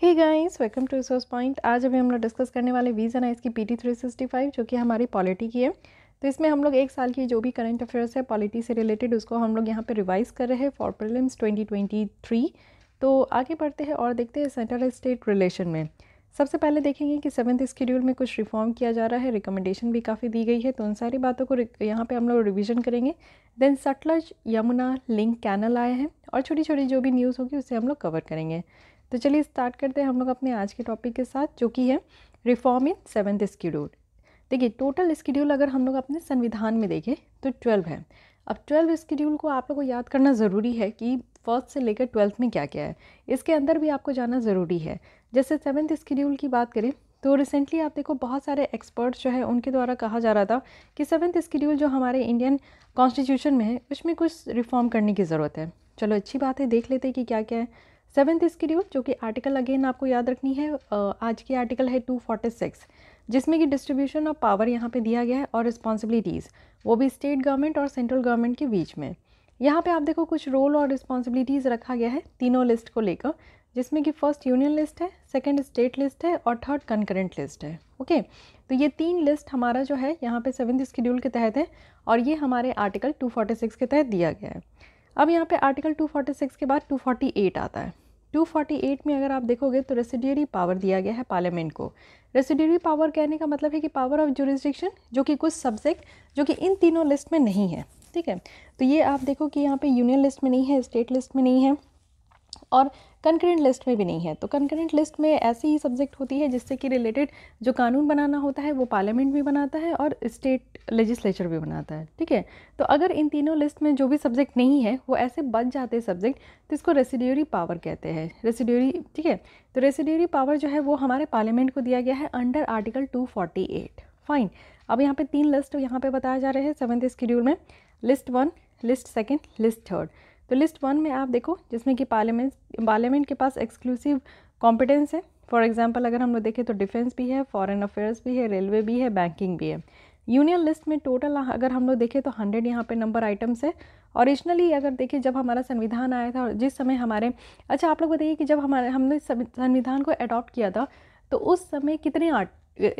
Hey guys, welcome to resource point. आज अभी हम लोग डिस्कस करने वाले विजन है इसकी PT 365 जो कि हमारी पॉलिटी की है। तो इसमें हम लोग एक साल की जो भी करंट अफेयर्स है पॉलिटी से रिलेटेड उसको हम लोग यहाँ पे रिवाइज कर रहे हैं फॉर प्रीलिम्स 2023। तो आगे बढ़ते हैं और देखते हैं सेंट्रल स्टेट रिलेशन में। सबसे पहले देखेंगे कि 7th शेड्यूल में कुछ रिफॉर्म किया जा रहा है, रिकमेंडेशन भी काफ़ी दी गई है, तो उन सारी बातों को यहाँ पे हम लोग रिवीजन करेंगे। Then Sutlej Yamuna link canal आए हैं और छोटी छोटी जो भी न्यूज़ होगी उसे हम लोग कवर करेंगे। तो चलिए स्टार्ट करते हैं हम लोग अपने आज के टॉपिक के साथ, जो कि है रिफॉर्म इन 7th शेड्यूल। देखिए, टोटल शेड्यूल अगर हम लोग अपने संविधान में देखें तो 12 है। अब 12 शेड्यूल को आप लोग को याद करना ज़रूरी है कि फर्स्ट से लेकर 12th में क्या क्या है, इसके अंदर भी आपको जाना ज़रूरी है। जैसे 7th शेड्यूल की बात करें तो रिसेंटली आप देखो बहुत सारे एक्सपर्ट्स जो है उनके द्वारा कहा जा रहा था कि 7th शेड्यूल जो हमारे इंडियन कॉन्स्टिट्यूशन में है उसमें कुछ रिफॉर्म करने की ज़रूरत है। चलो अच्छी बात है, देख लेते हैं कि क्या क्या है 7th शेड्यूल, जो कि आर्टिकल अगेन आपको याद रखनी है। आज की आर्टिकल है 246, जिसमें कि डिस्ट्रीब्यूशन ऑफ पावर यहाँ पे दिया गया है और रिस्पॉन्सिबिलिटीज़ वो भी स्टेट गवर्नमेंट और सेंट्रल गवर्नमेंट के बीच में। यहाँ पे आप देखो कुछ रोल और रिस्पॉन्सिबिलिटीज़ रखा गया है तीनों लिस्ट को लेकर, जिसमें कि फर्स्ट यूनियन लिस्ट है, सेकेंड स्टेट लिस्ट है और थर्ड कंकरेंट लिस्ट है। ओके, तो ये तीन लिस्ट हमारा जो है यहाँ पे 7th शेड्यूल के तहत है और ये हमारे आर्टिकल 246 के तहत दिया गया है। अब यहाँ पे आर्टिकल 246 के बाद 248 आता है। 248 में अगर आप देखोगे तो रेसिड्यूरी पावर दिया गया है पार्लियामेंट को। रेसिड्यूरी पावर कहने का मतलब है कि पावर ऑफ जुरिस्डिक्शन, जो कि कुछ सब्जेक्ट जो कि इन तीनों लिस्ट में नहीं है। ठीक है, तो ये आप देखो कि यहाँ पे यूनियन लिस्ट में नहीं है, स्टेट लिस्ट में नहीं है और कंकरेंट लिस्ट में भी नहीं है। तो कंकरेंट लिस्ट में ऐसी ही सब्जेक्ट होती है जिससे कि रिलेटेड जो कानून बनाना होता है वो पार्लियामेंट भी बनाता है और स्टेट लेजिस्लेचर भी बनाता है। ठीक है, तो अगर इन तीनों लिस्ट में जो भी सब्जेक्ट नहीं है वो ऐसे बच जाते हैं सब्जेक्ट, तो इसको रेसिड्यूरी पावर कहते हैं। रेसिड्यूरी, ठीक है, तो रेसिड्यूरी पावर जो है वो हमारे पार्लियामेंट को दिया गया है अंडर आर्टिकल 248। फाइन, अब यहाँ पे तीन लिस्ट यहाँ पे बताए जा रहे हैं 7th शेड्यूल में, लिस्ट 1, लिस्ट 2, लिस्ट 3। तो लिस्ट 1 में आप देखो जिसमें कि पार्लियामेंट के पास एक्सक्लूसिव कॉम्पिटेंस है। फॉर एग्जांपल अगर हम लोग देखें तो डिफेंस भी है, फॉरेन अफेयर्स भी है, रेलवे भी है, बैंकिंग भी है। यूनियन लिस्ट में टोटल अगर हम लोग देखें तो 100 यहाँ पे नंबर आइटम्स है। ओरिजिनली अगर देखें जब हमारा संविधान आया था और जिस समय हमारे, अच्छा आप लोग बताइए कि जब हमने संविधान को अडॉप्ट किया था तो उस समय कितने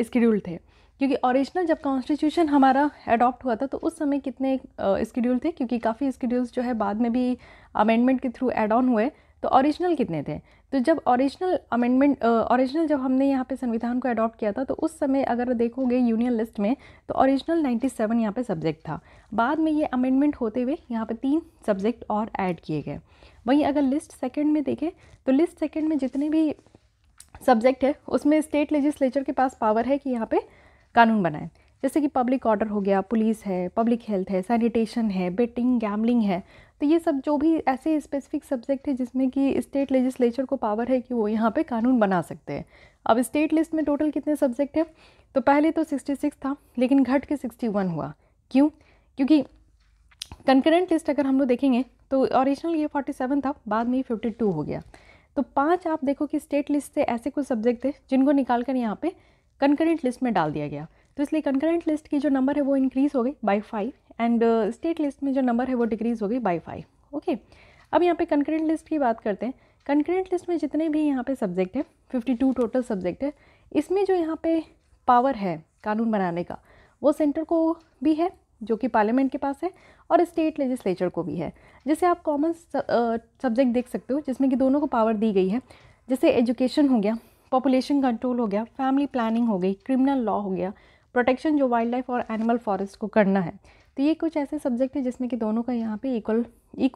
शेड्यूल थे, क्योंकि ओरिजिनल जब कॉन्स्टिट्यूशन हमारा अडॉप्ट हुआ था तो उस समय कितने शेड्यूल थे, क्योंकि काफ़ी शेड्यूल्स जो है बाद में भी अमेंडमेंट के थ्रू एड ऑन हुए। तो ओरिजिनल कितने थे, तो जब ओरिजिनल जब हमने यहाँ पे संविधान को अडॉप्ट किया था तो उस समय अगर देखोगे यूनियन लिस्ट में तो ओरिजिनल 97 यहाँ पे सब्जेक्ट था। बाद में ये अमेंडमेंट होते हुए यहाँ पे 3 सब्जेक्ट और ऐड किए गए। वहीं अगर लिस्ट सेकेंड में देखें तो लिस्ट सेकेंड में जितने भी सब्जेक्ट है उसमें स्टेट लेजिस्लेचर के पास पावर है कि यहाँ पे कानून बनाए, जैसे कि पब्लिक ऑर्डर हो गया, पुलिस है, पब्लिक हेल्थ है, सैनिटेशन है, बेटिंग गैमलिंग है। तो ये सब जो भी ऐसे स्पेसिफिक सब्जेक्ट है जिसमें कि स्टेट लेजिस्लेचर को पावर है कि वो यहाँ पे कानून बना सकते हैं। अब स्टेट लिस्ट में टोटल कितने सब्जेक्ट है, तो पहले तो 66 था लेकिन घट के 61 हुआ। क्यों? क्योंकि कंकरेंट लिस्ट अगर हम लोग देखेंगे तो ओरिजिनल ये 47 था, बाद में 52 हो गया। तो 5 आप देखो कि स्टेट लिस्ट से ऐसे कुछ सब्जेक्ट थे जिनको निकाल कर यहाँ पे कंकरेंट लिस्ट में डाल दिया गया। तो इसलिए कंकरेंट लिस्ट की जो नंबर है वो इंक्रीज़ हो गई बाय 5 एंड स्टेट लिस्ट में जो नंबर है वो डिक्रीज़ हो गई बाय 5। ओके, अब यहाँ पे कंकरेंट लिस्ट की बात करते हैं। कंकरेंट लिस्ट में जितने भी यहाँ पे सब्जेक्ट है 52 टोटल सब्जेक्ट है, इसमें जो यहाँ पे पावर है कानून बनाने का वो सेंटर को भी है जो कि पार्लियामेंट के पास है और स्टेट लेजिस्लेचर को भी है। जैसे आप कॉमन सब्जेक्ट देख सकते हो जिसमें कि दोनों को पावर दी गई है, जैसे एजुकेशन हो गया, पॉपुलेशन कंट्रोल हो गया, फैमिली प्लानिंग हो गई, क्रिमिनल लॉ हो गया, प्रोटेक्शन जो वाइल्ड लाइफ और एनिमल फॉरेस्ट को करना है। तो ये कुछ ऐसे सब्जेक्ट है जिसमें कि दोनों का यहाँ पे इक्वल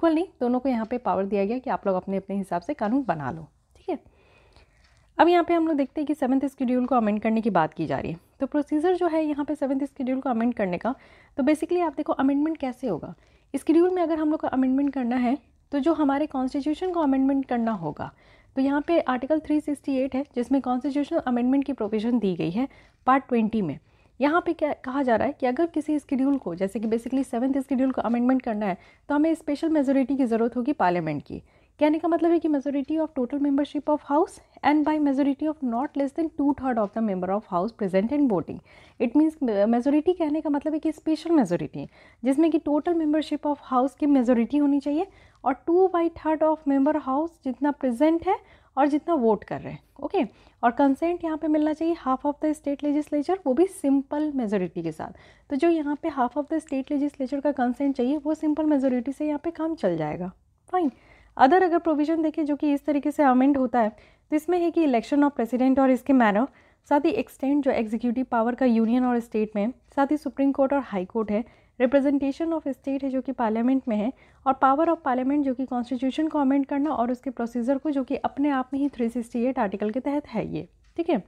नहीं, दोनों को यहाँ पे पावर दिया गया कि आप लोग अपने अपने हिसाब से कानून बना लो। ठीक है, अब यहाँ पे हम लोग देखते हैं कि 7th शेड्यूल को अमेंड करने की बात की जा रही है। तो प्रोसीजर जो है यहाँ पे 7th शेड्यूल को अमेंड करने का, तो बेसिकली आप देखो अमेंडमेंट कैसे होगा। शेड्यूल में अगर हम लोग को अमेंडमेंट करना है तो जो हमारे कॉन्स्टिट्यूशन को अमेंडमेंट करना होगा, तो यहाँ पे आर्टिकल 368 है जिसमें कॉन्स्टिट्यूशनल अमेंडमेंट की प्रोविजन दी गई है पार्ट 20 में। यहाँ पे क्या कहा जा रहा है कि अगर किसी शेड्यूल को, जैसे कि बेसिकली 7th शेड्यूल को अमेंडमेंट करना है तो हमें स्पेशल मेजोरिटी की ज़रूरत होगी पार्लियामेंट की। कहने का मतलब है कि majority of total membership of house and by majority of not less than 2/3 of the member of house present and voting. It means majority कहने का मतलब है कि स्पेशल मेजोरिटी जिसमें कि टोटल मेंबरशिप ऑफ हाउस की मेजोरिटी होनी चाहिए और 2/3 ऑफ मेंबर हाउस जितना प्रेजेंट है और जितना वोट कर रहे हैं। ओके, और कंसेंट यहाँ पे मिलना चाहिए half of the state legislature, वो भी सिंपल मेजोरिटी के साथ। तो जो यहाँ पे half of the state legislature का कंसेंट चाहिए वो सिंपल मेजोरिटी से यहाँ पे काम चल जाएगा। फाइन। अदर अगर प्रोविजन देखें जो कि इस तरीके से अमेंड होता है, तो इसमें है कि इलेक्शन ऑफ प्रेसिडेंट और इसके मैनर, साथ ही एक्सटेंड जो एग्जीक्यूटिव पावर का यूनियन और स्टेट में, साथ ही सुप्रीम कोर्ट और हाई कोर्ट है, रिप्रेजेंटेशन ऑफ स्टेट है जो कि पार्लियामेंट में है, और पावर ऑफ पार्लियामेंट जो कि कॉन्स्टिट्यूशन को अमेंड करना और उसके प्रोसीजर को, जो कि अपने आप में ही 368 आर्टिकल के तहत है ये। ठीक है,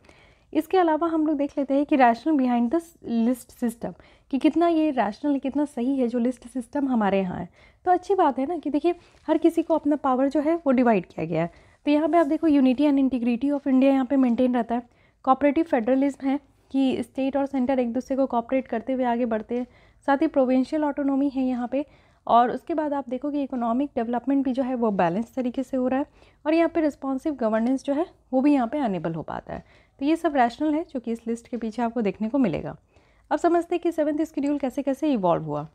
इसके अलावा हम लोग देख लेते हैं कि rational behind the list system, कि कितना ये रैशनल, कितना सही है जो लिस्ट सिस्टम हमारे यहाँ है। तो अच्छी बात है ना कि देखिए हर किसी को अपना पावर जो है वो डिवाइड किया गया है। तो यहाँ पे आप देखो unity and integrity of India यहाँ पे मेंटेन रहता है। कोऑपरेटिव फेडरलिज्म है कि स्टेट और सेंटर एक दूसरे को कोऑपरेट करते हुए आगे बढ़ते हैं। साथ ही प्रोविंशियल ऑटोनॉमी है यहाँ पे। और उसके बाद आप देखो कि इकोनॉमिक डेवलपमेंट भी जो है वो बैलेंस तरीके से हो रहा है, और यहाँ पे रिस्पॉन्सिव गवर्नेंस जो है वो भी यहाँ पे अनेबल हो पाता है। तो ये सब रैशनल है जो कि इस लिस्ट के पीछे आपको देखने को मिलेगा। अब समझते हैं कि 7th शेड्यूल कैसे कैसे इवॉल्व हुआ।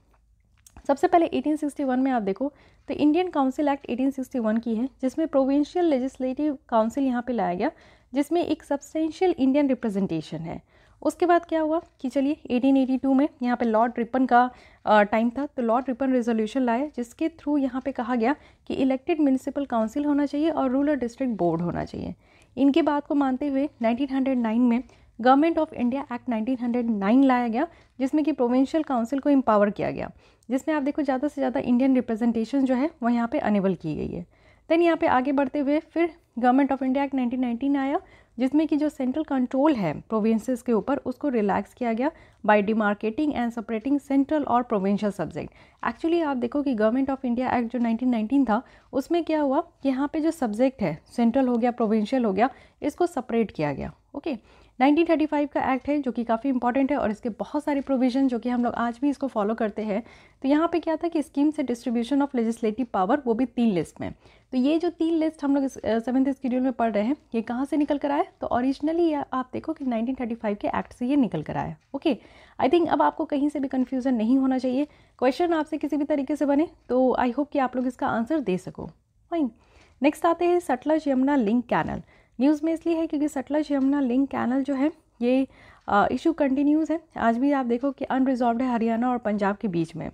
सबसे पहले 1861 में आप देखो तो इंडियन काउंसिल एक्ट 1861 की है, जिसमें प्रोविंशियल लेजिस्लेटिव काउंसिल यहाँ पे लाया गया, जिसमें एक सब्सटेंशियल इंडियन रिप्रेजेंटेशन है। उसके बाद क्या हुआ कि चलिए 1882 में यहाँ पे लॉर्ड रिपन का टाइम था, तो लॉर्ड रिपन रेजोल्यूशन लाया जिसके थ्रू यहाँ पे कहा गया कि इलेक्टेड म्यूनिसिपल काउंसिल होना चाहिए और रूरल डिस्ट्रिक्ट बोर्ड होना चाहिए। इनकी बात को मानते हुए 1909 में गवर्नमेंट ऑफ इंडिया एक्ट 1909 लाया गया, जिसमें कि प्रोविंशियल काउंसिल को एम्पावर किया गया, जिसमें आप देखो ज़्यादा से ज़्यादा इंडियन रिप्रेजेंटेशन जो है वो यहाँ पे अनेबल की गई है। देन यहाँ पे आगे बढ़ते हुए फिर गवर्नमेंट ऑफ इंडिया एक्ट 1919 आया, जिसमें कि जो सेंट्रल कंट्रोल है प्रोविंसेस के ऊपर उसको रिलैक्स किया गया by demarcating and separating central और प्रोविंशियल सब्जेक्ट। एक्चुअली आप देखो कि गवर्नमेंट ऑफ इंडिया एक्ट जो 1919 था उसमें क्या हुआ कि यहाँ पे जो सब्जेक्ट है सेंट्रल हो गया, प्रोविंशियल हो गया, इसको सेपरेट किया गया। ओके, 1935 का एक्ट है जो कि काफ़ी इंपॉर्टेंट है और इसके बहुत सारे प्रोविजन जो कि हम लोग आज भी इसको फॉलो करते हैं। तो यहाँ पे क्या था कि स्कीम से डिस्ट्रीब्यूशन ऑफ लेजिस्लेटिव पावर, वो भी 3 लिस्ट में। तो ये जो 3 लिस्ट हम लोग 7th शेड्यूल में पढ़ रहे हैं, ये कहाँ से निकल कर आए? तो ओरिजिनली आप देखो कि 1935 के एक्ट से ये निकल कर आया। ओके, आई थिंक अब आपको कहीं से भी कन्फ्यूज़न नहीं होना चाहिए। क्वेश्चन आपसे किसी भी तरीके से बने तो आई होप कि आप लोग इसका आंसर दे सको। फाइन। नेक्स्ट आते हैं Sutlej Yamuna link canal. News में इसलिए है क्योंकि सतलज यमुना लिंक कैनल जो है ये इशू कंटिन्यूज़ है। आज भी आप देखो कि अनरिजॉल्व्ड है हरियाणा और पंजाब के बीच में।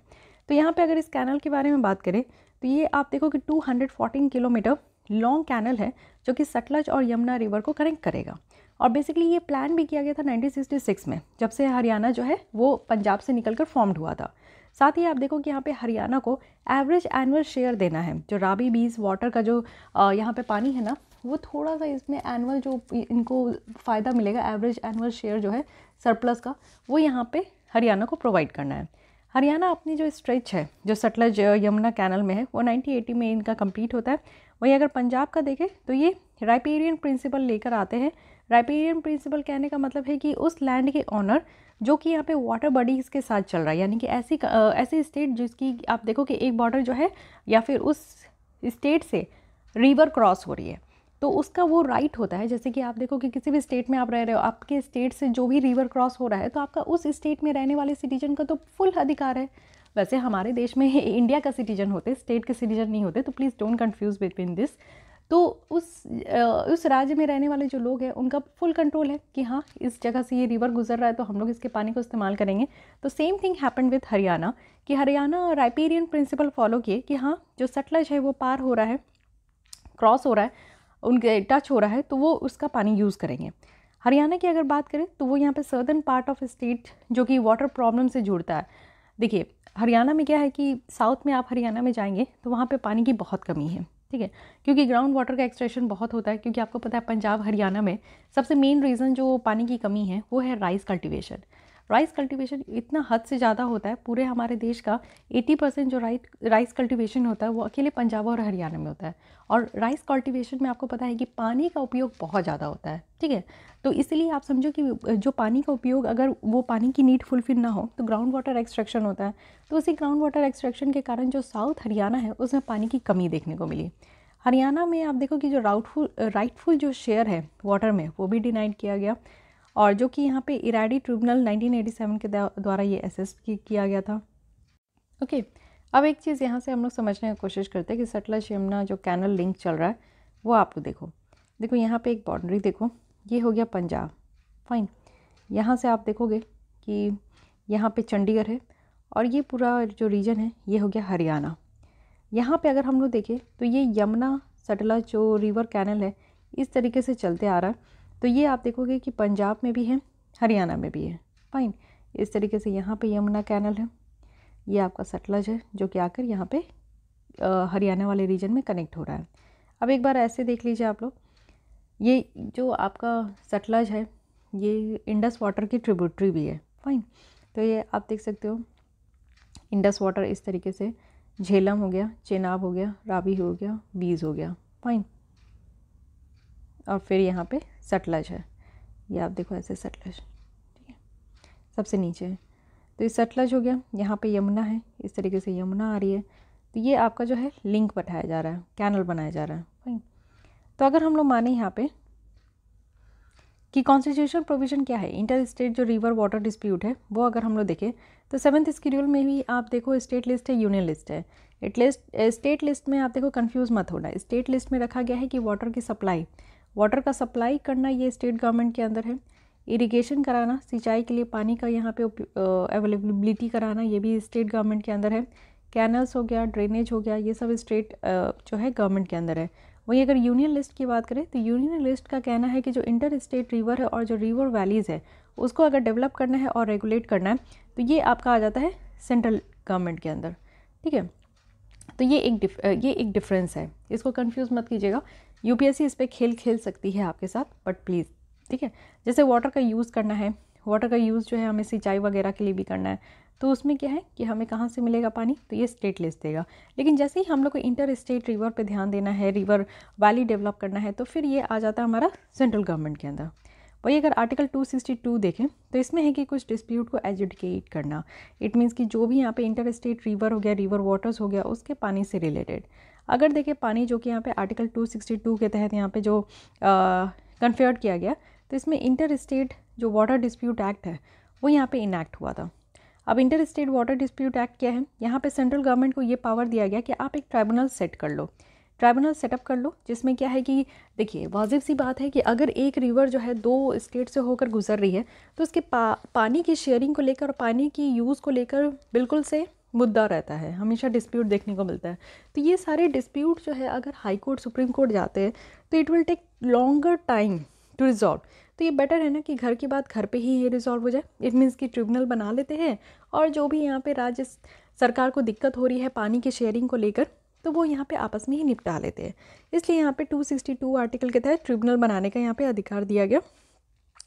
तो यहाँ पे अगर इस कैनल के बारे में बात करें तो ये आप देखो कि 214 किलोमीटर लॉन्ग कैनल है जो कि सतलज और यमुना रिवर को कनेक्ट करेगा। और बेसिकली ये प्लान भी किया गया था 1966 में, जब से हरियाणा जो है वो पंजाब से निकलकर फॉर्म्ड हुआ था। साथ ही आप देखो कि यहाँ पे हरियाणा को एवरेज एनुअल शेयर देना है। जो रावी बीज वाटर का जो यहाँ पे पानी है ना, वो थोड़ा सा इसमें एनुअल जो इनको फ़ायदा मिलेगा, एवरेज एनुअल शेयर जो है सरप्लस का, वो यहाँ पे हरियाणा को प्रोवाइड करना है। हरियाणा अपनी जो स्ट्रेच है जो सतलज यमुना कैनल में है वो 1980 में इनका कंप्लीट होता है। वहीं अगर पंजाब का देखें तो ये राइपेरियन प्रिंसिपल लेकर आते हैं। राइपेरियन प्रिंसिपल कहने का मतलब है कि उस लैंड के ऑनर जो कि यहाँ पे वाटर बॉडीज़ के साथ चल रहा है, यानी कि ऐसी स्टेट जिसकी आप देखो कि एक बॉर्डर जो है या फिर उस स्टेट से रिवर क्रॉस हो रही है, तो उसका वो राइट होता है। जैसे कि आप देखो कि किसी भी स्टेट में आप रह रहे हो, आपके स्टेट से जो भी रिवर क्रॉस हो रहा है तो आपका उस स्टेट में रहने वाले सिटीजन का तो फुल अधिकार है। वैसे हमारे देश में इंडिया का सिटीजन होते, स्टेट के सिटीजन नहीं होते, तो please don't confuse between this. तो उस राज्य में रहने वाले जो लोग हैं उनका फुल कंट्रोल है कि हाँ इस जगह से ये रिवर गुजर रहा है तो हम लोग इसके पानी को इस्तेमाल करेंगे। तो same thing happen with Haryana कि हरियाणा राइपेरियन प्रिंसिपल फॉलो किए कि हाँ जो सतलज है वो पार हो रहा है, क्रॉस हो रहा है, उनके टच हो रहा है, तो वो उसका पानी यूज़ करेंगे। हरियाणा की अगर बात करें तो वो यहाँ पे सर्दर्न पार्ट ऑफ स्टेट जो कि वाटर प्रॉब्लम से जुड़ता है। देखिए हरियाणा में क्या है कि साउथ में आप हरियाणा में जाएंगे तो वहाँ पे पानी की बहुत कमी है, ठीक है, क्योंकि ग्राउंड वाटर का एक्सट्रैक्शन बहुत होता है। क्योंकि आपको पता है पंजाब हरियाणा में सबसे मेन रीज़न जो पानी की कमी है वो है राइस कल्टिवेशन। राइस कल्टिवेशन इतना हद से ज़्यादा होता है, पूरे हमारे देश का 80% जो राइस कल्टिवेशन होता है वो अकेले पंजाब और हरियाणा में होता है। और राइस कल्टिवेशन में आपको पता है कि पानी का उपयोग बहुत ज़्यादा होता है, ठीक है। तो इसलिए आप समझो कि जो पानी का उपयोग, अगर वो पानी की नीड फुलफिल ना हो तो ग्राउंड वाटर एक्सट्रैक्शन होता है। तो उसी ग्राउंड वाटर एक्सट्रैक्शन के कारण जो साउथ हरियाणा है उसमें पानी की कमी देखने को मिली। हरियाणा में आप देखो कि जो राइटफुल जो शेयर है वाटर में वो भी डिनाइड किया गया, और जो कि यहाँ पे इराडी ट्रिब्यूनल 1987 के द्वारा ये असेस किया गया था। ओके, अब एक चीज़ यहाँ से हम लोग समझने की कोशिश करते हैं कि सतलज यमुना जो कैनल लिंक चल रहा है वो आप लोग देखो यहाँ पे एक बाउंड्री देखो, ये हो गया पंजाब, फाइन। यहाँ से आप देखोगे कि यहाँ पे चंडीगढ़ है और ये पूरा जो रीजन है ये हो गया हरियाणा। यहाँ पे अगर हम लोग देखें तो ये यमुना सतलज जो रिवर कैनल है इस तरीके से चलते आ रहा है, तो ये आप देखोगे कि पंजाब में भी है, हरियाणा में भी है, फाइन। इस तरीके से यहाँ पे यमुना कैनल है, ये आपका सतलज है जो कि आकर यहाँ पे हरियाणा वाले रीजन में कनेक्ट हो रहा है। अब एक बार ऐसे देख लीजिए आप लोग, ये जो आपका सतलज है ये इंडस वाटर की ट्रिब्यूटरी भी है, फाइन। तो ये आप देख सकते हो इंडस वाटर इस तरीके से, झेलम हो गया, चेनाब हो गया, रावी हो गया, बीज हो गया, फाइन। और फिर यहाँ पे सतलज है, ये आप देखो ऐसे सतलज, ठीक है, सबसे नीचे है। तो ये सतलज हो गया, यहाँ पे यमुना है, इस तरीके से यमुना आ रही है। तो ये आपका जो है लिंक बनाया जा रहा है, कैनल बनाया जा रहा है, फाइन। तो अगर हम लोग माने यहाँ पे कि कॉन्स्टिट्यूशनल प्रोविज़न क्या है, इंटर स्टेट जो रिवर वाटर डिस्प्यूट है वो अगर हम लोग देखें तो 7th शेड्यूल में भी आप देखो स्टेट लिस्ट है, यूनियन लिस्ट है। स्टेट लिस्ट में आप देखो कंफ्यूज मत होना, स्टेट लिस्ट में रखा गया है कि वाटर की सप्लाई, वाटर का सप्लाई करना ये स्टेट गवर्नमेंट के अंदर है। इरिगेशन कराना, सिंचाई के लिए पानी का यहाँ पे अवेलेबिलिटी कराना, ये भी स्टेट गवर्नमेंट के अंदर है। कैनल्स हो गया, ड्रेनेज हो गया, ये सब स्टेट जो है गवर्नमेंट के अंदर है। वहीं अगर यूनियन लिस्ट की बात करें तो यूनियन लिस्ट का कहना है कि जो इंटर स्टेट रिवर है और जो रिवर वैलीज़ है उसको अगर डेवलप करना है और रेगुलेट करना है तो ये आपका आ जाता है सेंट्रल गवर्नमेंट के अंदर, ठीक है। तो ये एक डिफरेंस है, इसको कंफ्यूज मत कीजिएगा। यूपीएससी इस पर खेल सकती है आपके साथ, बट प्लीज़, ठीक है। जैसे वाटर का यूज़ करना है, वाटर का यूज़ जो है हमें सिंचाई वगैरह के लिए भी करना है, तो उसमें क्या है कि हमें कहाँ से मिलेगा पानी, तो ये स्टेट लिस्ट देगा। लेकिन जैसे ही हम लोग को इंटर स्टेट रिवर पे ध्यान देना है, रिवर वैली डेवलप करना है, तो फिर ये आ जाता है हमारा सेंट्रल गवर्नमेंट के अंदर। वही अगर आर्टिकल 262 देखें तो इसमें है कि कुछ डिस्प्यूट को एजुडिकेट करना। इट मीन्स कि जो भी यहाँ पे इंटर स्टेट रिवर हो गया, रिवर वाटर्स हो गया, उसके पानी से रिलेटेड अगर देखें पानी जो कि यहाँ पे आर्टिकल 262 के तहत यहाँ पे जो कन्फर्ड किया गया, तो इसमें इंटर स्टेट जो वाटर डिस्प्यूट एक्ट है वो यहाँ पे इनैक्ट हुआ था। अब inter state water dispute act क्या है, यहाँ पे सेंट्रल गवर्नमेंट को ये पावर दिया गया कि आप एक ट्राइब्यूनल सेट कर लो, ट्राइब्यूनल सेटअप कर लो, जिसमें क्या है कि देखिए वाजिब सी बात है कि अगर एक रिवर जो है 2 स्टेट से होकर गुजर रही है तो उसके पानी की शेयरिंग को लेकर और पानी की यूज़ को लेकर बिल्कुल से मुद्दा रहता है, हमेशा डिस्प्यूट देखने को मिलता है। तो ये सारे डिस्प्यूट जो है अगर हाई कोर्ट, सुप्रीम कोर्ट जाते हैं तो it will take longer time to resolve. तो ये बेटर है ना कि घर की बात घर पे ही ये रिजॉल्व हो जाए। इट मीन्स कि ट्रिब्यूनल बना लेते हैं और जो भी यहाँ पे राज्य सरकार को दिक्कत हो रही है पानी की शेयरिंग को लेकर, तो वो यहाँ पे आपस में ही निपटा लेते हैं। इसलिए यहाँ पे 262 आर्टिकल के तहत ट्रिब्यूनल बनाने का यहाँ पे अधिकार दिया गया।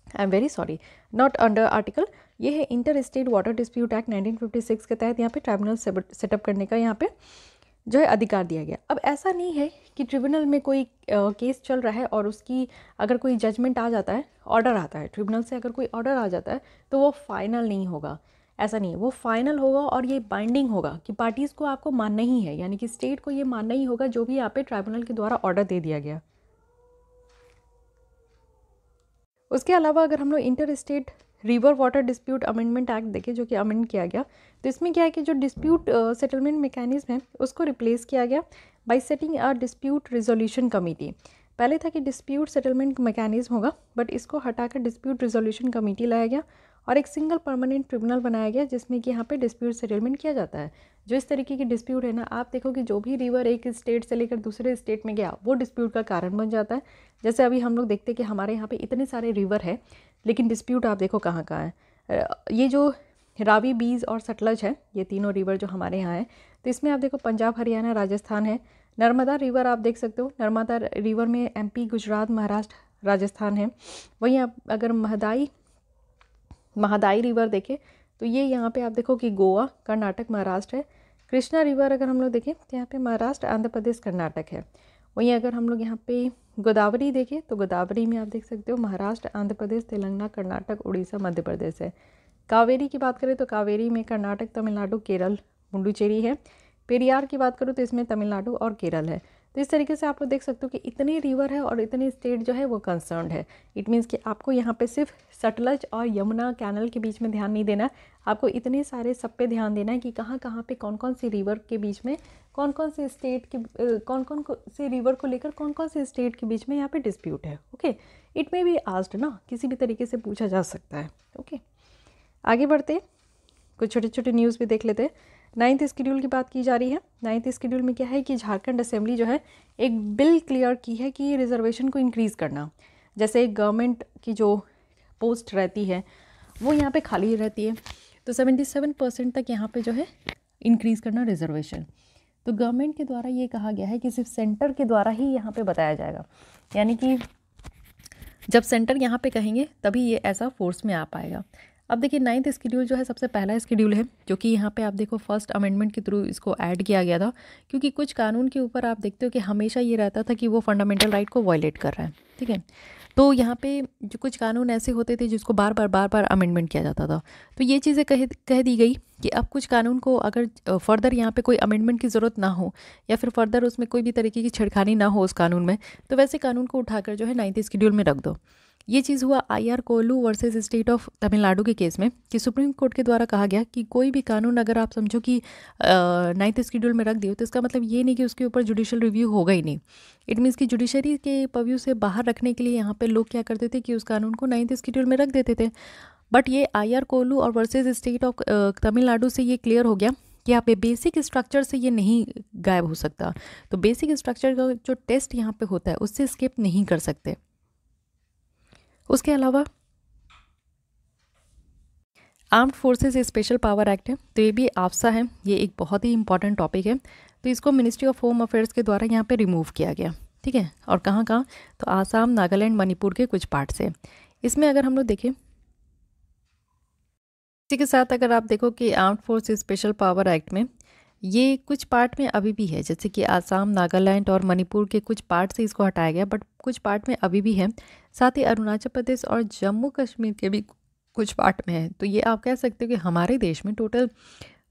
I am very sorry, not under article, ये है inter state water dispute act 1956 के तहत यहाँ पे ट्राइब्यूनल सेटअप करने का यहाँ पे जो है अधिकार दिया गया। अब ऐसा नहीं है कि ट्रिब्यूनल में कोई केस चल रहा है और उसकी अगर कोई जजमेंट आ जाता है, ऑर्डर आता है ट्रिब्यूनल से, अगर कोई ऑर्डर आ जाता है तो वो फाइनल नहीं होगा, ऐसा नहीं है। वो फाइनल होगा और ये बाइंडिंग होगा कि पार्टीज़ को आपको मानना ही है, यानी कि स्टेट को ये मानना ही होगा जो भी यहाँ पे ट्राइब्यूनल के द्वारा ऑर्डर दे दिया गया। उसके अलावा अगर हम लोग inter state river water dispute amendment act देखें जो कि अमेंड किया गया, तो इसमें क्या है कि जो डिस्प्यूट सेटलमेंट मैकेनिज्म है उसको रिप्लेस किया गया bye setting a dispute resolution committee. पहले था कि डिस्प्यूट सेटलमेंट मैकेनिज्म होगा, बट इसको हटाकर डिस्प्यूट रिजोल्यूशन कमेटी लाया गया और एक सिंगल परमानेंट ट्रिब्यूनल बनाया गया जिसमें कि यहाँ पे डिस्प्यूट सेटलमेंट किया जाता है। जो इस तरीके की डिस्प्यूट है ना, आप देखो कि जो भी रिवर एक स्टेट से लेकर दूसरे स्टेट में गया वो डिस्प्यूट का कारण बन जाता है। जैसे अभी हम लोग देखते हैं कि हमारे यहाँ पे इतने सारे रिवर है लेकिन डिस्प्यूट आप देखो कहाँ कहाँ है। ये जो रावी, बीज और सतलज है, ये तीनों रिवर जो हमारे यहाँ है, तो इसमें आप देखो पंजाब, हरियाणा, राजस्थान है। नर्मदा रिवर आप देख सकते हो, नर्मदा रिवर में MP, गुजरात, महाराष्ट्र, राजस्थान है। वहीं आप अगर महादाई रिवर देखें तो ये यहाँ पे आप देखो कि गोवा, कर्नाटक, महाराष्ट्र है। कृष्णा रिवर अगर हम लोग देखें तो यहाँ पे महाराष्ट्र, आंध्र प्रदेश, कर्नाटक है। वहीं अगर हम लोग यहाँ पे गोदावरी देखें तो गोदावरी में आप देख सकते हो महाराष्ट्र, आंध्र प्रदेश, तेलंगाना, कर्नाटक, उड़ीसा, मध्य प्रदेश है। कावेरी की बात करें तो कावेरी में कर्नाटक, तमिलनाडु, केरल, पुडुचेरी है। पेरियार की बात करूँ तो इसमें तमिलनाडु और केरल है। तो इस तरीके से आप लोग देख सकते हो कि इतनी रिवर है और इतनी स्टेट जो है वो कंसर्न्ड है। इट मीन्स कि आपको यहाँ पे सिर्फ सतलज और यमुना कैनल के बीच में ध्यान नहीं देना, आपको इतने सारे सब पे ध्यान देना है कि कहाँ कहाँ पे कौन कौन सी रिवर के बीच में कौन कौन सी स्टेट के कौन कौन सी रिवर को लेकर कौन कौन सी स्टेट के बीच में यहाँ पे डिस्प्यूट है। Okay, it may be asked ना, किसी भी तरीके से पूछा जा सकता है। ओके, आगे बढ़ते कुछ छोटे छोटे न्यूज़ भी देख लेते हैं। 9th शेड्यूल की बात की जा रही है। 9th शेड्यूल में क्या है कि झारखंड असेंबली जो है एक बिल क्लियर की है कि रिजर्वेशन को इंक्रीज़ करना। जैसे गवर्नमेंट की जो पोस्ट रहती है वो यहाँ पे खाली रहती है, तो 77% तक यहाँ पे जो है इंक्रीज़ करना रिजर्वेशन। तो गवर्नमेंट के द्वारा ये कहा गया है कि सिर्फ सेंटर के द्वारा ही यहाँ पे बताया जाएगा, यानी कि जब सेंटर यहाँ पे कहेंगे तभी ये ऐसा फोर्स में आ पाएगा। अब देखिए 9th शेड्यूल जो है सबसे पहला शेड्यूल है जो कि यहाँ पे आप देखो फर्स्ट अमेंडमेंट के थ्रू इसको ऐड किया गया था, क्योंकि कुछ कानून के ऊपर आप देखते हो कि हमेशा ये रहता था कि वो फंडामेंटल राइट को वायलेट कर रहा है। ठीक है, तो यहाँ पे जो कुछ कानून ऐसे होते थे जिसको बार बार अमेंडमेंट किया जाता था, तो ये चीज़ें कह दी गई कि अब कुछ कानून को अगर फर्दर यहाँ पे कोई अमेंडमेंट की ज़रूरत ना हो या फिर फर्दर उसमें कोई भी तरीके की छेड़खानी ना हो उस कानून में, तो वैसे कानून को उठाकर जो है 9th शेड्यूल में रख दो। ये चीज़ हुआ IR Kollu versus state of Tamil Nadu के केस में कि सुप्रीम कोर्ट के द्वारा कहा गया कि कोई भी कानून अगर आप समझो कि 9th शेड्यूल में रख दियो तो इसका मतलब ये नहीं कि उसके ऊपर जुडिशियल रिव्यू होगा ही नहीं। इट मीन्स कि जुडिशरी के पर्व्यू से बाहर रखने के लिए यहाँ पे लोग क्या करते थे कि उस कानून को 9th शेड्यूल में रख देते थे। बट ये IR कोल्लू और वर्सेज स्टेट ऑफ तमिलनाडु से ये क्लियर हो गया कि आप बेसिक स्ट्रक्चर से ये नहीं गायब हो सकता। तो बेसिक स्ट्रक्चर का जो टेस्ट यहाँ पे होता है उससे स्किप नहीं कर सकते। उसके अलावा armed forces special power act है, तो ये भी AFSA है, ये एक बहुत ही इंपॉर्टेंट टॉपिक है। तो इसको मिनिस्ट्री ऑफ होम अफेयर्स के द्वारा यहाँ पे रिमूव किया गया। ठीक है, और कहाँ कहाँ, तो आसाम, नागालैंड, मणिपुर के कुछ पार्ट से। इसमें अगर हम लोग देखें, इसी के साथ अगर आप देखो कि armed force special power act में ये कुछ पार्ट में अभी भी है, जैसे कि आसाम, नागालैंड और मणिपुर के कुछ पार्ट से इसको हटाया गया, बट कुछ पार्ट में अभी भी है। साथ ही अरुणाचल प्रदेश और जम्मू कश्मीर के भी कुछ पार्ट में है। तो ये आप कह सकते हो कि हमारे देश में टोटल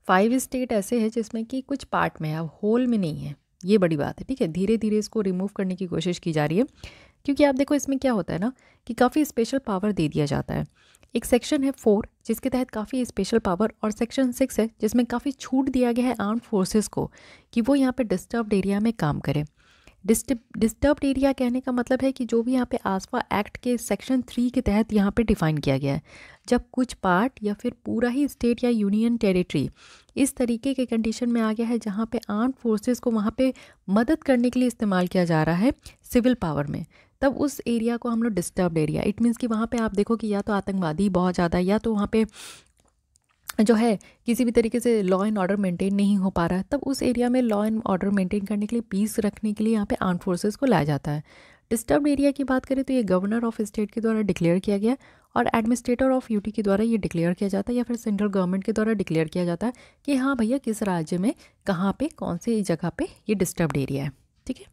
5 स्टेट ऐसे हैं जिसमें कि कुछ पार्ट में है, अब होल में नहीं है। ये बड़ी बात है। ठीक है, धीरे धीरे इसको रिमूव करने की कोशिश की जा रही है, क्योंकि आप देखो इसमें क्या होता है ना कि काफ़ी स्पेशल पावर दे दिया जाता है। एक सेक्शन है 4 जिसके तहत काफ़ी स्पेशल पावर, और सेक्शन 6 है जिसमें काफ़ी छूट दिया गया है आर्म्ड फोर्सेस को कि वो यहाँ पे डिस्टर्ब्ड एरिया में काम करें। डिस्टर्ब्ड एरिया कहने का मतलब है कि जो भी यहाँ पे आसपा एक्ट के सेक्शन 3 के तहत यहाँ पे डिफाइन किया गया है, जब कुछ पार्ट या फिर पूरा ही स्टेट या यूनियन टेरिटरी इस तरीके के कंडीशन में आ गया है जहाँ पे आर्म्ड फोर्सेस को वहाँ पे मदद करने के लिए इस्तेमाल किया जा रहा है सिविल पावर में, तब उस एरिया को हम लोग डिस्टर्ब्ड एरिया, इट मीन्स कि वहाँ पे आप देखो कि या तो आतंकवादी बहुत ज़्यादा है या तो वहाँ पे जो है किसी भी तरीके से लॉ एंड ऑर्डर मेंटेन नहीं हो पा रहा है, तब उस एरिया में लॉ एंड ऑर्डर मेंटेन करने के लिए, पीस रखने के लिए यहाँ पे आर्म्ड फोर्सेस को लाया जाता है। डिस्टर्ब्ड एरिया की बात करें तो ये गवर्नर ऑफ स्टेट के द्वारा डिक्लेयर किया गया और एडमिनिस्ट्रेटर ऑफ यूटी के द्वारा ये डिक्लेयर किया जाता है, या फिर सेंट्रल गवर्नमेंट के द्वारा डिक्लेयर किया जाता है कि हाँ भैया किस राज्य में कहाँ पे कौन सी जगह पे ये डिस्टर्ब्ड एरिया है। ठीक है,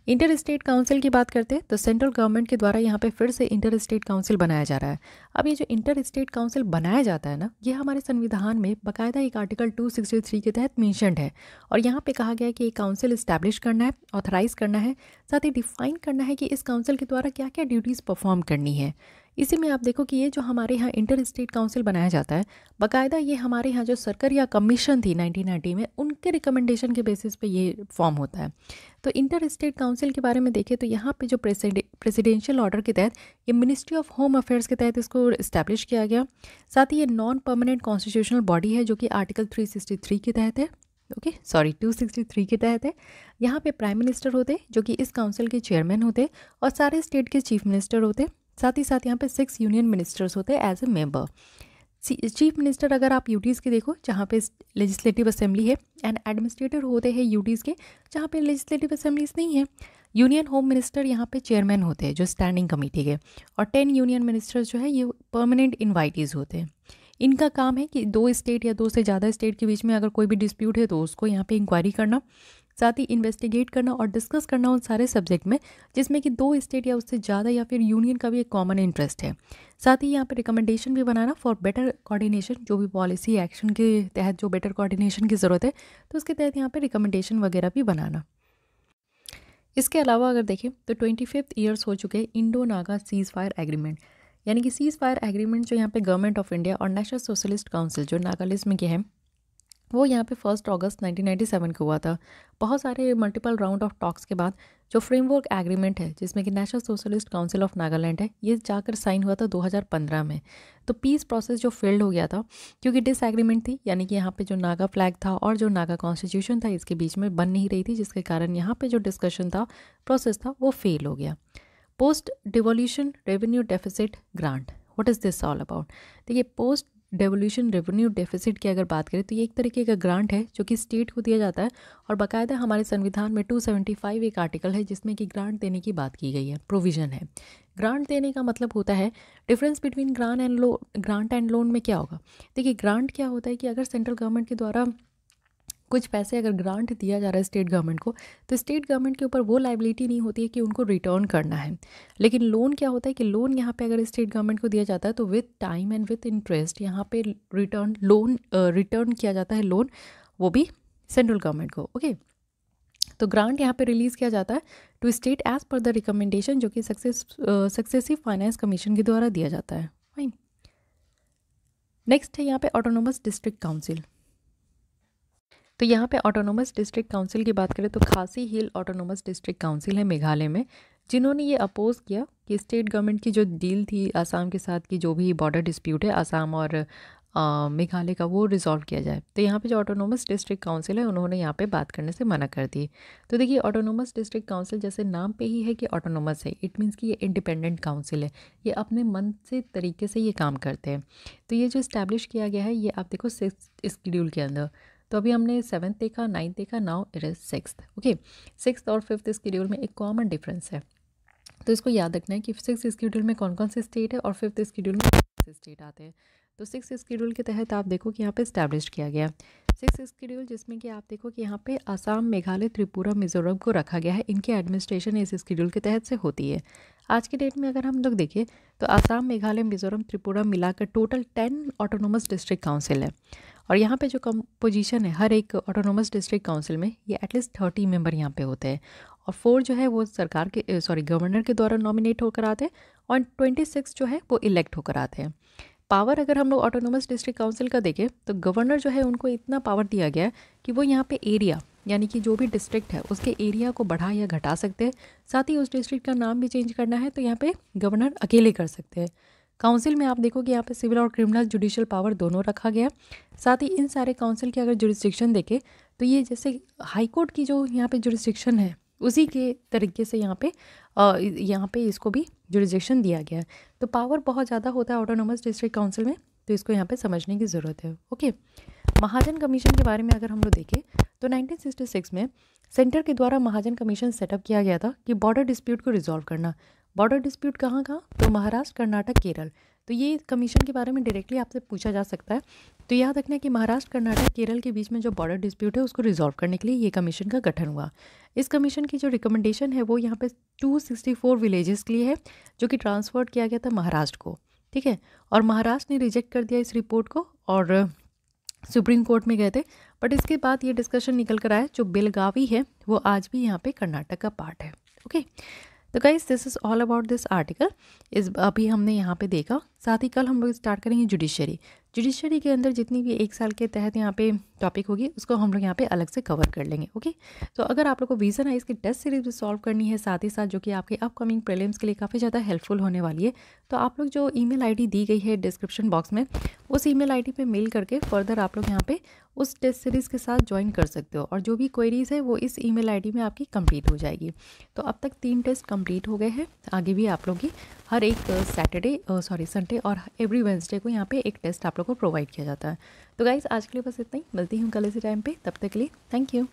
इंटर स्टेट काउंसिल की बात करते हैं तो सेंट्रल गवर्नमेंट के द्वारा यहाँ पे फिर से इंटर स्टेट काउंसिल बनाया जा रहा है। अब ये जो इंटर स्टेट काउंसिल बनाया जाता है ना, ये हमारे संविधान में बाकायदा एक आर्टिकल 263 के तहत मेंशन्ड है, और यहाँ पे कहा गया है कि एक काउंसिल इस्टेब्लिश करना है, ऑथराइज करना है, साथ ही डिफाइन करना है कि इस काउंसिल के द्वारा क्या क्या ड्यूटीज़ परफॉर्म करनी है। इसी में आप देखो कि ये जो हमारे यहाँ इंटर स्टेट काउंसिल बनाया जाता है, बाकायदा ये हमारे यहाँ जो सरकार या कमीशन थी 1990 में, उनके रिकमेंडेशन के बेसिस पे ये फॉर्म होता है। तो इंटर स्टेट काउंसिल के बारे में देखें तो यहाँ पे जो प्रेसिडेंशियल ऑर्डर के तहत ये मिनिस्ट्री ऑफ होम अफेयर्स के तहत इसको इस्टेब्लिश किया गया। साथ ही ये नॉन परमानेंट कॉन्स्टिट्यूशनल बॉडी है जो कि आर्टिकल 363 के तहत है, 263 के तहत है। यहाँ पे प्राइम मिनिस्टर होते जो कि इस काउंसिल के चेयरमैन होते, और सारे स्टेट के चीफ मिनिस्टर होते। साथ ही साथ यहाँ पे 6 यूनियन मिनिस्टर्स होते हैं as a member. Chief minister अगर आप यूटीज़ के देखो जहाँ पे लेजिस्लेटिव असेंबली है, एंड एडमिनिस्ट्रेटर होते हैं यूटीज़ के जहाँ पे लेजिस्लेटिव असेंबलीज नहीं है। यूनियन होम मिनिस्टर यहाँ पे चेयरमैन होते हैं जो स्टैंडिंग कमेटी के, और 10 यूनियन मिनिस्टर्स जो है ये परमानेंट इन्वाइटीज़ होते हैं। इनका काम है कि 2 स्टेट या 2 से ज़्यादा स्टेट के बीच में अगर कोई भी डिस्प्यूट है तो उसको यहाँ पे इंक्वायरी करना, साथ ही इन्वेस्टिगेट करना और डिस्कस करना उन सारे सब्जेक्ट में जिसमें कि 2 स्टेट या उससे ज़्यादा या फिर यूनियन का भी एक कॉमन इंटरेस्ट है। साथ ही यहाँ पे रिकमेंडेशन भी बनाना फॉर बेटर कोऑर्डिनेशन, जो भी पॉलिसी एक्शन के तहत जो बेटर कोऑर्डिनेशन की ज़रूरत है तो उसके तहत यहाँ पे रिकमेंडेशन वगैरह भी बनाना। इसके अलावा अगर देखें तो 25 ईयर्स हो चुके Indo Naga seize fire agreement, यानी कि सीज़ फायर एग्रीमेंट जो यहाँ पे गवर्नमेंट ऑफ इंडिया और नेशनल सोशलिस्ट काउंसिल जो नागालैंड के हैं वो यहाँ पे 1 अगस्त 1997 को हुआ था। बहुत सारे मल्टीपल राउंड ऑफ टॉक्स के बाद जो फ्रेमवर्क एग्रीमेंट है जिसमें कि national socialist council of Nagaland है ये जाकर साइन हुआ था 2015 में। तो पीस प्रोसेस जो फेल्ड हो गया था क्योंकि डिसएग्रीमेंट थी, यानी कि यहाँ पे जो नागा फ्लैग था और जो नागा कॉन्स्टिट्यूशन था इसके बीच में बन नहीं रही थी, जिसके कारण यहाँ पे जो डिस्कशन था प्रोसेस था वो फेल हो गया। Post devolution revenue deficit grant, what is this all about? देखिए पोस्ट डेवोल्यूशन रेवेन्यू डेफिसिट की अगर बात करें तो ये एक तरीके का ग्रांट है जो कि स्टेट को दिया जाता है और बाकायदा हमारे संविधान में 275 एक आर्टिकल है जिसमें कि ग्रांट देने की बात की गई है, प्रोविज़न है। ग्रांट देने का मतलब होता है difference between grant and loan में क्या होगा। देखिए ग्रांट क्या होता है कि अगर सेंट्रल गवर्नमेंट के द्वारा कुछ पैसे अगर ग्रांट दिया जा रहा है स्टेट गवर्नमेंट को तो स्टेट गवर्नमेंट के ऊपर वो लाइबिलिटी नहीं होती है कि उनको रिटर्न करना है। लेकिन लोन क्या होता है कि लोन यहाँ पे अगर स्टेट गवर्नमेंट को दिया जाता है तो with time and with interest यहाँ पे रिटर्न किया जाता है लोन, वो भी सेंट्रल गवर्नमेंट को। ओके, तो ग्रांट यहाँ पे रिलीज़ किया जाता है to state as per the recommendation जो कि सक्सेसिव फाइनेंस कमीशन के द्वारा दिया जाता है। फाइन। नेक्स्ट है यहाँ पे ऑटोनोमस डिस्ट्रिक्ट काउंसिल। तो यहाँ पे ऑटोनोमस डिस्ट्रिक्ट काउंसिल की बात करें तो खासी हिल ऑटोनोमस डिस्ट्रिक्ट काउंसिल है मेघालय में, जिन्होंने ये अपोज किया कि स्टेट गवर्नमेंट की जो डील थी आसाम के साथ की जो भी बॉर्डर डिस्प्यूट है आसाम और मेघालय का वो रिजॉल्व किया जाए। तो यहाँ पे जो ऑटोनोमस डिस्ट्रिक्ट काउंसिल है उन्होंने यहाँ पे बात करने से मना कर दी। तो देखिए ऑटोनोमस डिस्ट्रिक्ट काउंसिल जैसे नाम पे ही है कि ऑटोनोमस है, इट मीन्स कि ये इंडिपेंडेंट काउंसिल है, ये अपने मन से तरीके से ये काम करते हैं। तो ये जो इस्टेब्लिश किया गया है ये आप देखो 6th शेड्यूल के अंदर। तो अभी हमने 7th देखा, 9th देखा, now it is 6th। Okay, 6th और 5th शेड्यूल में एक कॉमन डिफरेंस है, तो इसको याद रखना है कि 6th शेड्यूल में कौन कौन से स्टेट है और 5th शेड्यूल में कौन से स्टेट आते हैं। तो 6th शेड्यूल के तहत आप देखो कि यहाँ पे इस्टेब्लिश किया गया 6th शेड्यूल, जिसमें कि आप देखो कि यहाँ पे आसाम, मेघालय, त्रिपुरा, मिजोरम को रखा गया है। इनकी एडमिनिस्ट्रेशन इस शेड्यूल के तहत से होती है। आज की डेट में अगर हम लोग देखें तो आसाम, मेघालय, मिजोरम, त्रिपुरा मिलाकर टोटल 10 ऑटोनोमस डिस्ट्रिक्ट काउंसिल है। और यहाँ पे जो कंपोजिशन है हर एक ऑटोनोमस डिस्ट्रिक्ट काउंसिल में ये एटलीस्ट 30 मेंबर यहाँ पे होते हैं और 4 जो है वो सरकार के गवर्नर के द्वारा नॉमिनेट होकर आते हैं और 26 जो है वो इलेक्ट होकर आते हैं। पावर अगर हम लोग ऑटोनोमस डिस्ट्रिक्ट काउंसिल का देखें तो गवर्नर जो है उनको इतना पावर दिया गया है कि वो यहाँ पे एरिया यानी कि जो भी डिस्ट्रिक्ट है उसके एरिया को बढ़ा या घटा सकते हैं। साथ ही उस डिस्ट्रिक्ट का नाम भी चेंज करना है तो यहाँ पे गवर्नर अकेले कर सकते हैं। काउंसिल में आप देखो कि यहाँ पे सिविल और क्रिमिनल जुडिशियल पावर दोनों रखा गया। साथ ही इन सारे काउंसिल की अगर जुरिस्डिक्शन देखें तो ये जैसे हाई कोर्ट की जो यहाँ पे जुरिस्डिक्शन है उसी के तरीके से यहाँ पे इसको भी जुरिस्डिक्शन दिया गया है। तो पावर बहुत ज़्यादा होता है ऑटोनोमस डिस्ट्रिक्ट काउंसिल में, तो इसको यहाँ पे समझने की ज़रूरत है। ओके, महाजन कमीशन के बारे में अगर हम लोग देखें तो 1966 में सेंटर के द्वारा महाजन कमीशन सेटअप किया गया था कि बॉर्डर डिस्प्यूट को रिजॉल्व करना। बॉर्डर डिस्प्यूट कहाँ तो महाराष्ट्र, कर्नाटक, केरल। तो ये कमीशन के बारे में डायरेक्टली आपसे पूछा जा सकता है, तो याद रखना कि महाराष्ट्र, कर्नाटक, केरल के बीच में जो बॉर्डर डिस्प्यूट है उसको रिजॉल्व करने के लिए ये कमीशन का गठन हुआ। इस कमीशन की जो रिकमेंडेशन है वो यहाँ पे 264 विलेजेस के लिए है जो कि ट्रांसफर किया गया था महाराष्ट्र को। ठीक है, और महाराष्ट्र ने रिजेक्ट कर दिया इस रिपोर्ट को और सुप्रीम कोर्ट में गए थे। बट इसके बाद ये डिस्कशन निकल कर आया जो बेलगावी है वो आज भी यहाँ पे कर्नाटक का पार्ट है। ओके, तो guys this is all about this article. इस अभी हमने यहाँ पे देखा। साथ ही कल हम लोग स्टार्ट करेंगे जुडिशरी के अंदर जितनी भी 1 साल के तहत यहाँ पे टॉपिक होगी उसको हम लोग यहाँ पे अलग से कवर कर लेंगे। ओके, तो अगर आप लोग को विजन है इसकी टेस्ट सीरीज भी सॉल्व करनी है साथ ही साथ जो कि आपके अपकमिंग प्रीलिम्स के लिए काफ़ी ज़्यादा हेल्पफुल होने वाली है, तो आप लोग जो ईमेल आईडी दी गई है डिस्क्रिप्शन बॉक्स में उस ईमेल आईडी पे मेल करके फर्दर आप लोग यहाँ पे उस टेस्ट सीरीज़ के साथ ज्वाइन कर सकते हो और जो भी क्वेरीज है वो इस ईमेल आईडी में आपकी कंप्लीट हो जाएगी। तो अब तक 3 टेस्ट कंप्लीट हो गए हैं, आगे भी आप लोग की हर एक संडे और एवरी वेडनेसडे को यहाँ पे एक टेस्ट आप लोग को प्रोवाइड किया जाता है। तो गाइज़ आज के लिए बस इतना ही, मिलती हूँ कल इसी टाइम पे, तब तक के लिए थैंक यू।